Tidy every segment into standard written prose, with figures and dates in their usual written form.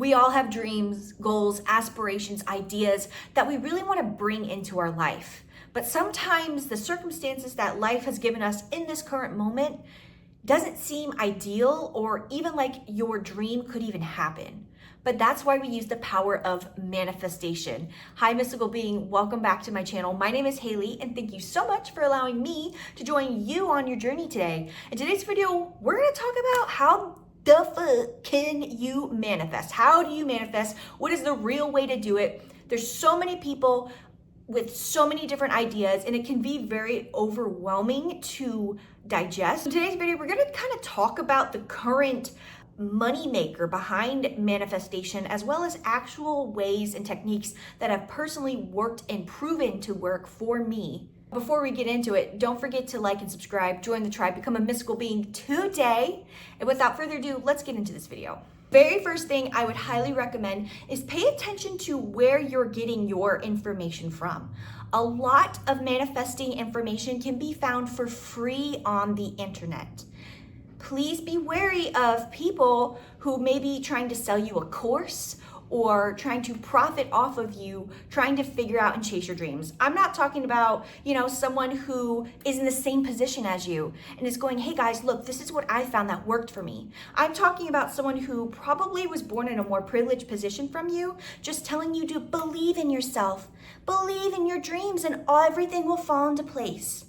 We all have dreams, goals, aspirations, ideas that we really want to bring into our life. But sometimes the circumstances that life has given us in this current moment doesn't seem ideal or even like your dream could even happen. But that's why we use the power of manifestation. Hi, Mystical Being. Welcome back to my channel. My name is Haley, and thank you so much for allowing me to join you on your journey today. In today's video, we're going to talk about how the fuck can you manifest? How do you manifest? What is the real way to do it? There's so many people with so many different ideas, and it can be very overwhelming to digest. In today's video, we're going to kind of talk about the current moneymaker behind manifestation, as well as actual ways and techniques that have personally worked and proven to work for me. Before we get into it, don't forget to like and subscribe, join the tribe, become a mystical being today. And without further ado, let's get into this video. Very first thing I would highly recommend is pay attention to where you're getting your information from. A lot of manifesting information can be found for free on the internet. Please be wary of people who may be trying to sell you a course or trying to profit off of you, trying to figure out and chase your dreams. I'm not talking about, someone who is in the same position as you and is going, hey guys, look, this is what I found that worked for me. I'm talking about someone who probably was born in a more privileged position from you, just telling you to believe in yourself, believe in your dreams, and everything will fall into place.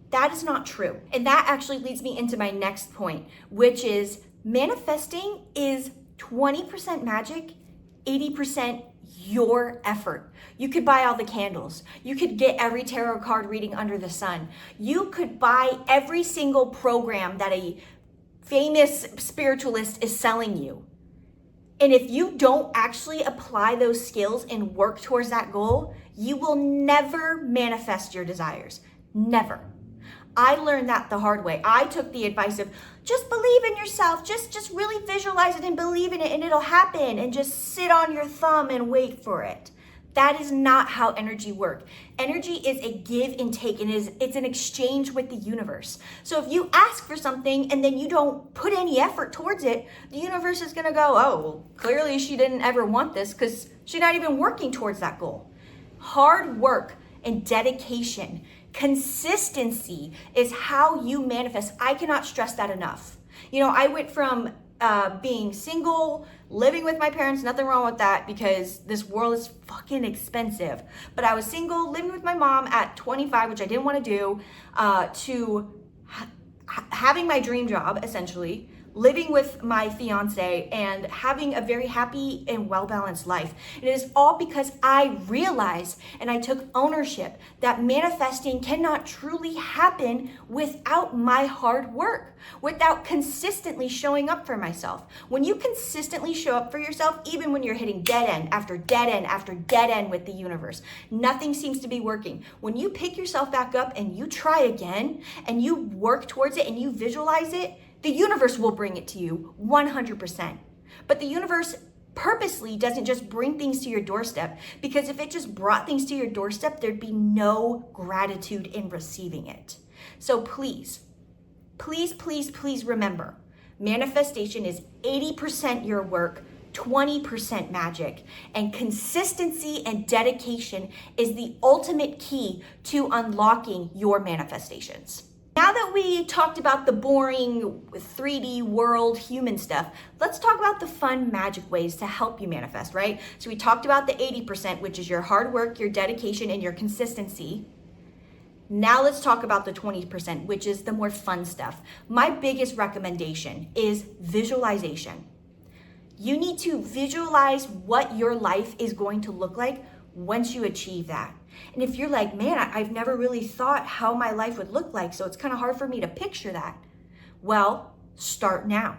That is not true. And that actually leads me into my next point, which is manifesting is 20% magic, 80% your effort. You could buy all the candles. You could get every tarot card reading under the sun. You could buy every single program that a famous spiritualist is selling you. And if you don't actually apply those skills and work towards that goal, you will never manifest your desires. Never. I learned that the hard way. I took the advice of just believe in yourself, just really visualize it and believe in it and it'll happen, and just sit on your thumb and wait for it. That is not how energy works. Energy is a give and take, and it's an exchange with the universe. So if you ask for something and then you don't put any effort towards it, the universe is gonna go, oh, well, clearly she didn't ever want this because she's not even working towards that goal. Hard work and dedication, consistency is how you manifest. I cannot stress that enough. I went from being single, living with my parents, nothing wrong with that because this world is fucking expensive. But I was single, living with my mom at 25, which I didn't want to do, to having my dream job, essentially, living with my fiance and having a very happy and well-balanced life. And it is all because I realized and I took ownership that manifesting cannot truly happen without my hard work, without consistently showing up for myself. When you consistently show up for yourself, even when you're hitting dead end after dead end after dead end with the universe, nothing seems to be working. When you pick yourself back up and you try again and you work towards it and you visualize it, the universe will bring it to you 100%. But the universe purposely doesn't just bring things to your doorstep, because if it just brought things to your doorstep, there'd be no gratitude in receiving it. So please, please, please, please remember, manifestation is 80% your work, 20% magic, and consistency and dedication is the ultimate key to unlocking your manifestations. Now that we talked about the boring 3D world human stuff, let's talk about the fun magic ways to help you manifest, right? So we talked about the 80%, which is your hard work, your dedication, and your consistency. Now let's talk about the 20%, which is the more fun stuff. My biggest recommendation is visualization. You need to visualize what your life is going to look like once you achieve that. And if you're like, man, I've never really thought how my life would look like, so it's kind of hard for me to picture that. Well, start now.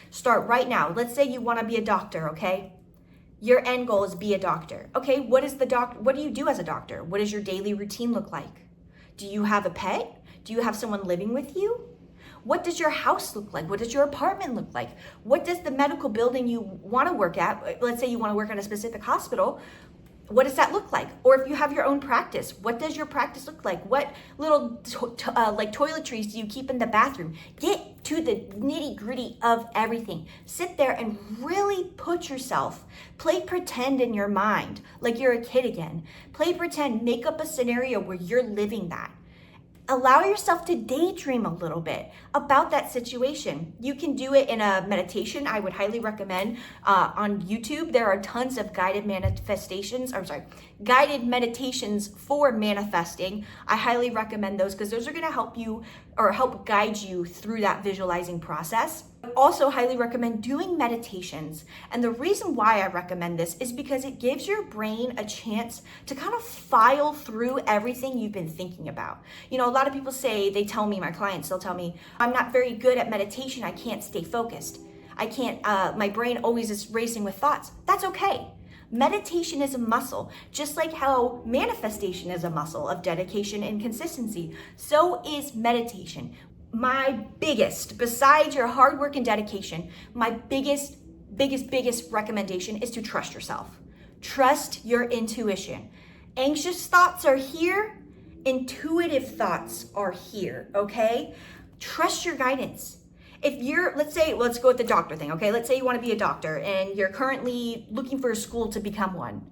Start right now. Let's say you want to be a doctor, okay? Your end goal is be a doctor. Okay, what do you do as a doctor? What does your daily routine look like? Do you have a pet? Do you have someone living with you? What does your house look like? What does your apartment look like? What does the medical building you want to work at, let's say you want to work at a specific hospital, what does that look like? Or if you have your own practice, what does your practice look like? What little like toiletries do you keep in the bathroom? Get to the nitty gritty of everything. Sit there and really put yourself, play pretend in your mind like you're a kid again. Play pretend, make up a scenario where you're living that. Allow yourself to daydream a little bit about that situation. You can do it in a meditation. I would highly recommend on YouTube. There are tons of guided meditations for manifesting. I highly recommend those because those are going to help you or help guide you through that visualizing process. I also highly recommend doing meditations. And the reason why I recommend this is because it gives your brain a chance to kind of file through everything you've been thinking about. You know, a lot of people say, they tell me, my clients, they'll tell me, I'm not very good at meditation. I can't stay focused. I can't, my brain always is racing with thoughts. That's okay. Meditation is a muscle, just like how manifestation is a muscle of dedication and consistency. So is meditation. My biggest, besides your hard work and dedication, my biggest recommendation is to trust yourself. Trust your intuition. Anxious thoughts are here. Intuitive thoughts are here, okay? Trust your guidance. If you're, let's go with the doctor thing, okay? Let's say you want to be a doctor and you're currently looking for a school to become one.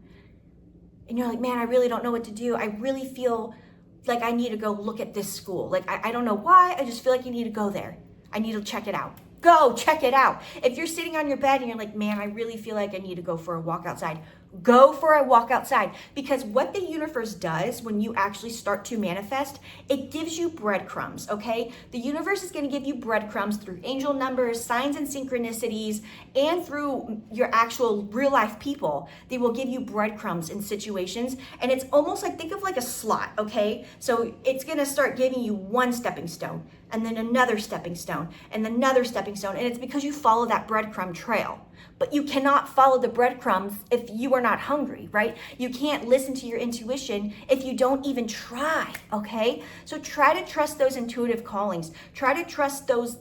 And you're like, man, I really don't know what to do. I really feel like I need to go look at this school. Like, I don't know why, I just feel like you need to go there. I need to check it out. Go check it out. If you're sitting on your bed and you're like, man, I really feel like I need to go for a walk outside, go for a walk outside. Because what the universe does when you actually start to manifest, it gives you breadcrumbs, okay? The universe is going to give you breadcrumbs through angel numbers, signs and synchronicities, and through your actual real life people. They will give you breadcrumbs in situations. And it's almost like, think of like a slot, okay? So it's going to start giving you one stepping stone, and then another stepping stone, and another stepping stone. And it's because you follow that breadcrumb trail. But you cannot follow the breadcrumbs if you are not hungry, right? You can't listen to your intuition if you don't even try, okay? So try to trust those intuitive callings. Try to trust those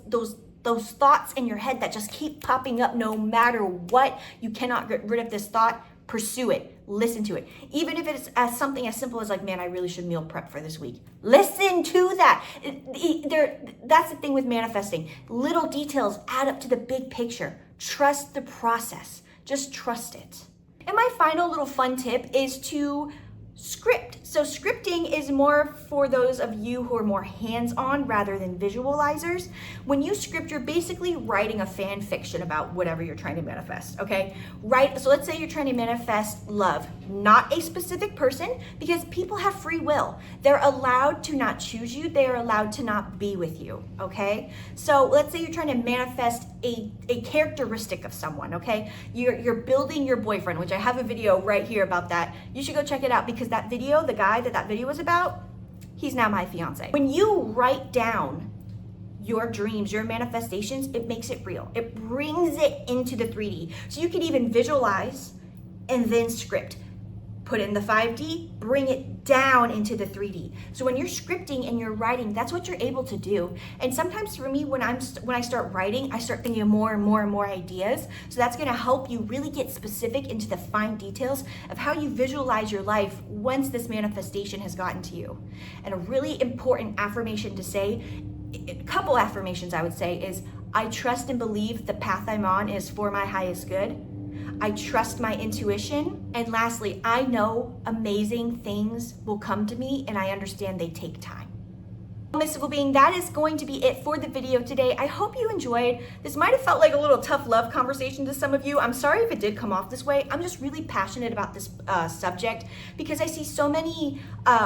thoughts in your head that just keep popping up no matter what. You cannot get rid of this thought. Pursue it. Listen to it. Even if it's as something as simple as like, man, I really should meal prep for this week. Listen to that. That's the thing with manifesting. Little details add up to the big picture. Trust the process. Just trust it. And my final little fun tip is to script. So scripting is more for those of you who are more hands-on rather than visualizers. When you script, you're basically writing a fan fiction about whatever you're trying to manifest, okay? Right? So let's say you're trying to manifest love, not a specific person, because people have free will. They're allowed to not choose you. They are allowed to not be with you, okay? So let's say you're trying to manifest a characteristic of someone, okay? You're building your boyfriend, which I have a video right here about that. You should go check it out because that video, the guy that video was about, he's now my fiance. When you write down your dreams, your manifestations, it makes it real. It brings it into the 3D. So you can even visualize and then script. Put in the 5D, bring it down into the 3D. So when you're scripting and you're writing, that's what you're able to do. And sometimes for me, when I start writing, I start thinking of more and more and more ideas. So that's gonna help you really get specific into the fine details of how you visualize your life once this manifestation has gotten to you. And a really important affirmation to say, a couple affirmations I would say is, I trust and believe the path I'm on is for my highest good. I trust my intuition. And lastly, I know amazing things will come to me and I understand they take time. Mystical being, that is going to be it for the video today. I hope you enjoyed. This might have felt like a little tough love conversation to some of you. I'm sorry if it did come off this way. I'm just really passionate about this subject because I see so many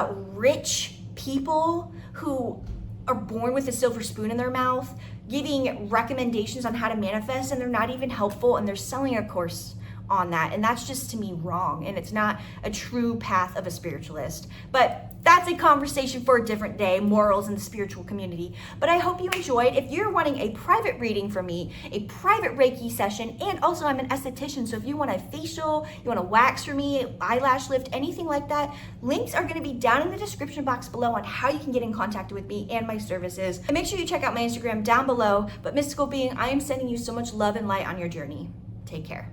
rich people who are born with a silver spoon in their mouth, giving recommendations on how to manifest, and they're not even helpful, and they're selling a course on that. And that's just, to me, wrong. And it's not a true path of a spiritualist. But that's a conversation for a different day, morals in the spiritual community. But I hope you enjoyed. If you're wanting a private reading from me, a private Reiki session, and also I'm an esthetician, so if you want a facial, you want a wax for me, eyelash lift, anything like that, links are gonna be down in the description box below on how you can get in contact with me and my services. And make sure you check out my Instagram down below. But mystical being, I am sending you so much love and light on your journey. Take care.